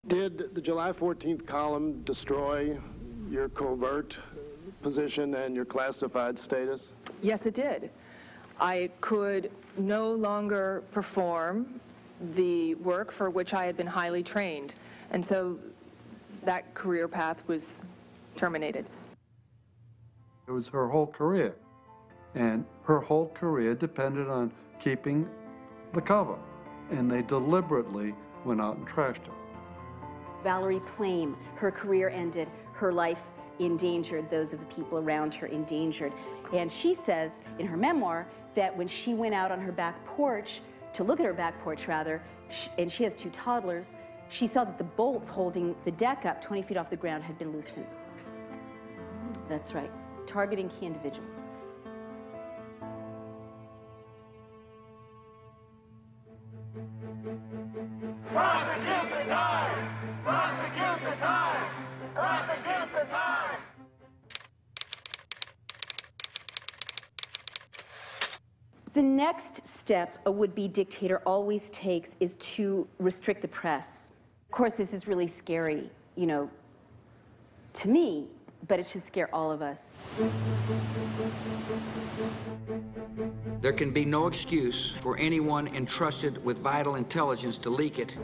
Did the July 14th column destroy your covert position and your classified status? Yes, it did. I could no longer perform the work for which I had been highly trained, and so that career path was terminated. It was her whole career, and her whole career depended on keeping the cover, and they deliberately went out and trashed her. Valerie Plame, her career ended, her life endangered, those of the people around her endangered. And she says in her memoir that when she went out on her back porch, to look at her back porch rather, and she has 2 toddlers, she saw that the bolts holding the deck up 20 feet off the ground had been loosened. That's right, targeting key individuals. Prosecute the Times! Prosecute the Times! Prosecute the Times! The next step a would-be dictator always takes is to restrict the press. Of course, this is really scary, you know, to me, but it should scare all of us. There can be no excuse for anyone entrusted with vital intelligence to leak it,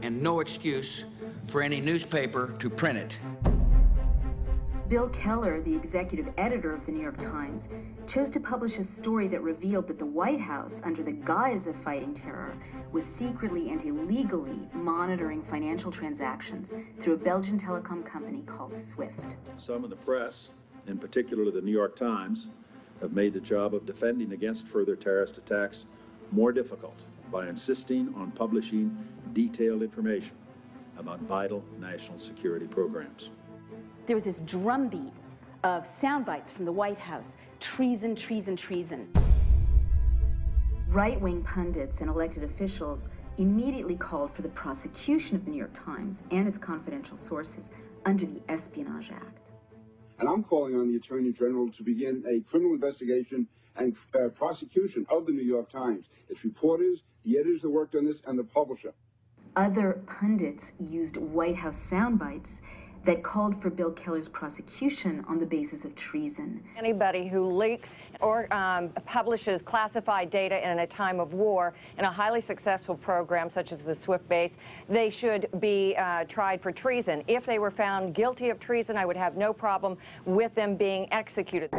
and no excuse for any newspaper to print it. Bill Keller, the executive editor of the New York Times, chose to publish a story that revealed that the White House, under the guise of fighting terror, was secretly and illegally monitoring financial transactions through a Belgian telecom company called SWIFT. Some of the press, in particular the New York Times, have made the job of defending against further terrorist attacks more difficult by insisting on publishing detailed information about vital national security programs. There was this drumbeat of sound bites from the White House: treason, treason, treason. Right-wing pundits and elected officials immediately called for the prosecution of the New York Times and its confidential sources under the Espionage Act. And I'm calling on the Attorney General to begin a criminal investigation and prosecution of the New York Times, its reporters, the editors that worked on this, and the publisher. Other pundits used White House sound bites that called for Bill Keller's prosecution on the basis of treason. Anybody who leaks or publishes classified data in a time of war in a highly successful program such as the SWIFT base, they should be tried for treason. If they were found guilty of treason, I would have no problem with them being executed.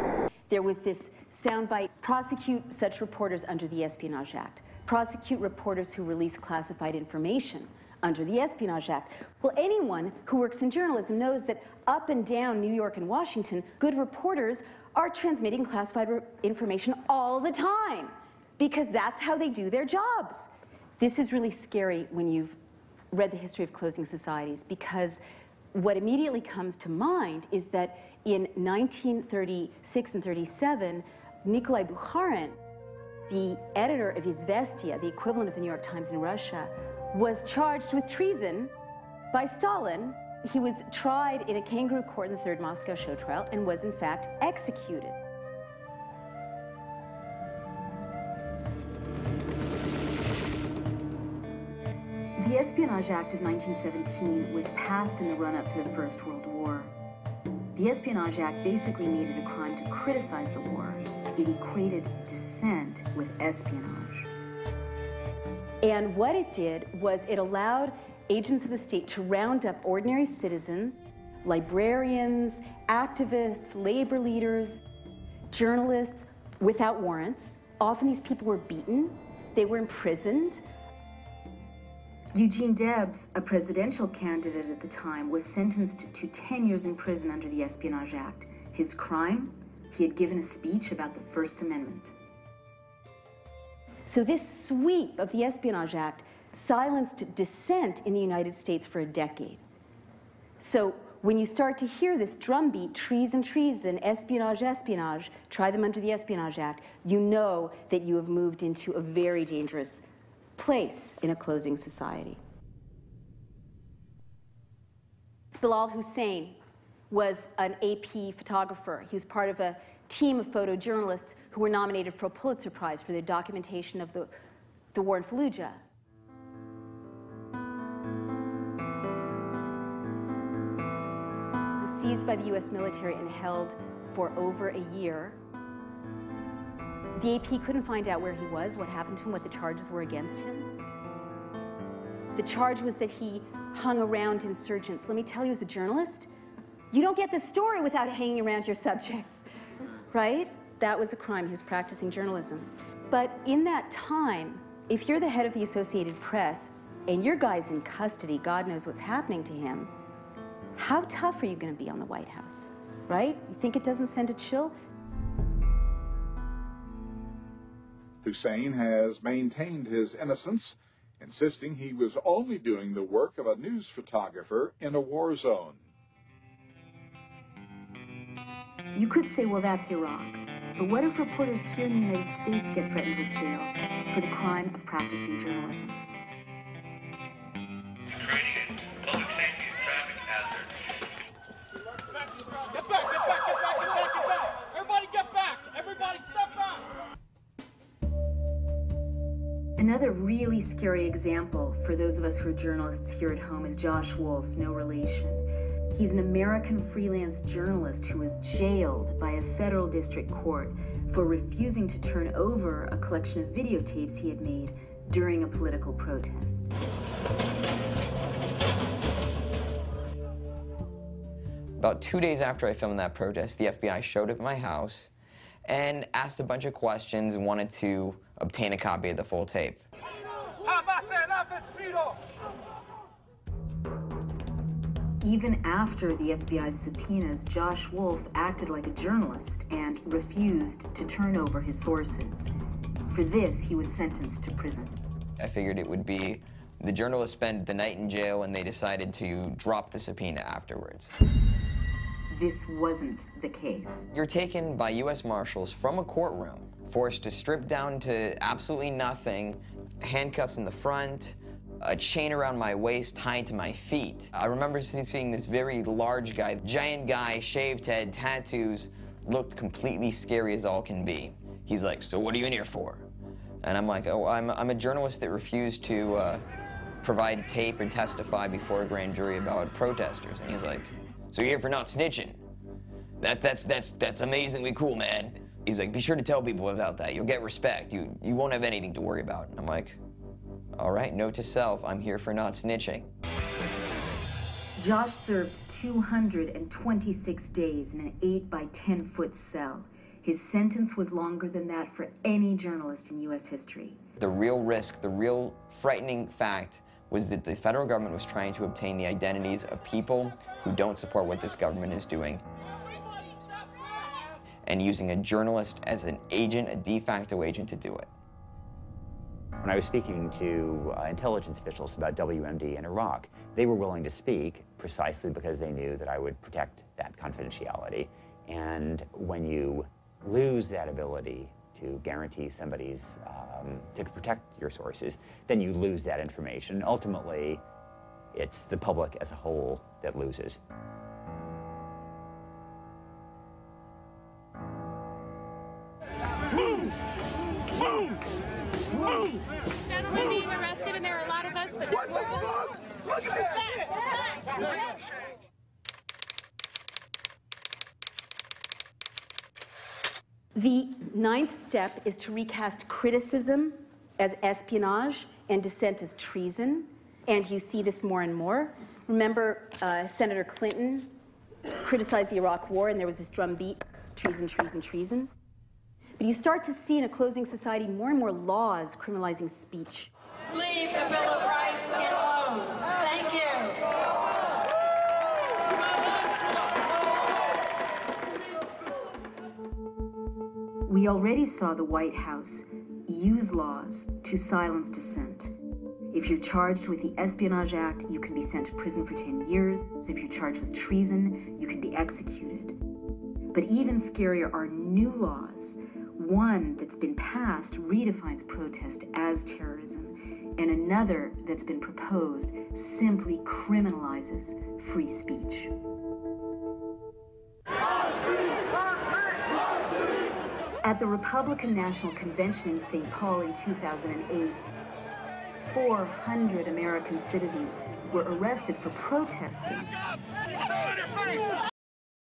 There was this soundbite: prosecute such reporters under the Espionage Act. Prosecute reporters who release classified information under the Espionage Act. Well, anyone who works in journalism knows that up and down New York and Washington, good reporters are transmitting classified information all the time, because that's how they do their jobs. This is really scary when you've read the history of closing societies, because what immediately comes to mind is that in 1936 and 37, Nikolai Bukharin, the editor of Izvestia, the equivalent of the New York Times in Russia, was charged with treason by Stalin. He was tried in a kangaroo court in the Third Moscow Show trial and was in fact executed. The Espionage Act of 1917 was passed in the run-up to the First World War. The Espionage Act basically made it a crime to criticize the war. It equated dissent with espionage. And what it did was it allowed agents of the state to round up ordinary citizens, librarians, activists, labor leaders, journalists, without warrants. Often these people were beaten, they were imprisoned. Eugene Debs, a presidential candidate at the time, was sentenced to 10 years in prison under the Espionage Act. His crime? He had given a speech about the First Amendment. So this sweep of the Espionage Act silenced dissent in the United States for a decade. So when you start to hear this drumbeat, treason, treason, espionage, espionage, try them under the Espionage Act, you know that you have moved into a very dangerous place in a closing society. Bilal Hussein was an AP photographer. He was part of a team of photojournalists who were nominated for a Pulitzer Prize for their documentation of the war in Fallujah. seized by the U.S. military and held for over a year. The AP couldn't find out where he was, what happened to him, what the charges were against him. The charge was that he hung around insurgents. Let me tell you, as a journalist, you don't get the story without hanging around your subjects, right? That was a crime. He was practicing journalism. But in that time, if you're the head of the Associated Press and your guy's in custody, God knows what's happening to him, how tough are you going to be on the White House, right? You think it doesn't send a chill? Hussein has maintained his innocence, insisting he was only doing the work of a news photographer in a war zone. You could say, well, that's Iraq. But what if reporters here in the United States get threatened with jail for the crime of practicing journalism? Another really scary example for those of us who are journalists here at home is Josh Wolf, no relation. He's an American freelance journalist who was jailed by a federal district court for refusing to turn over a collection of videotapes he had made during a political protest. About 2 days after I filmed that protest, the FBI showed up at my house and asked a bunch of questions and wanted to obtain a copy of the full tape. Even after the FBI's subpoenas, Josh Wolf acted like a journalist and refused to turn over his sources. For this, he was sentenced to prison. I figured it would be the journalist spent the night in jail and they decided to drop the subpoena afterwards. This wasn't the case. You're taken by U.S. Marshals from a courtroom, forced to strip down to absolutely nothing, handcuffs in the front, a chain around my waist tied to my feet. I remember seeing this very large guy, giant guy, shaved head, tattoos, looked completely scary as all can be. He's like, "So what are you in here for?" And I'm like, "Oh, I'm a journalist that refused to provide tape and testify before a grand jury about protesters." And he's like, "So you're here for not snitching? That's amazingly cool, man." He's like, "Be sure to tell people about that. You'll get respect. You won't have anything to worry about." And I'm like, "All right, note to self, I'm here for not snitching." Josh served 226 days in an 8 by 10 foot cell. His sentence was longer than that for any journalist in U.S. history. The real risk, the real frightening fact was that the federal government was trying to obtain the identities of people who don't support what this government is doing, and using a journalist as an agent, a de facto agent, to do it. When I was speaking to intelligence officials about WMD in Iraq, they were willing to speak precisely because they knew that I would protect that confidentiality. And when you lose that ability to guarantee somebody's, to protect your sources, then you lose that information. Ultimately, it's the public as a whole that loses. Move! Move! Move! Gentlemen being arrested, and there are a lot of us, but what the fuck? Look at this shit! The 9th step is to recast criticism as espionage and dissent as treason, and you see this more and more. Remember, Senator Clinton criticized the Iraq War, and there was this drumbeat, treason, treason, treason. But you start to see in a closing society more and more laws criminalizing speech. leave the Bill of Rights alone. Thank you. We already saw the White House use laws to silence dissent. If you're charged with the Espionage Act, you can be sent to prison for 10 years. So if you're charged with treason, you can be executed. But even scarier are new laws. One that's been passed redefines protest as terrorism, and another that's been proposed simply criminalizes free speech. At the Republican National Convention in St. Paul in 2008, 400 American citizens were arrested for protesting.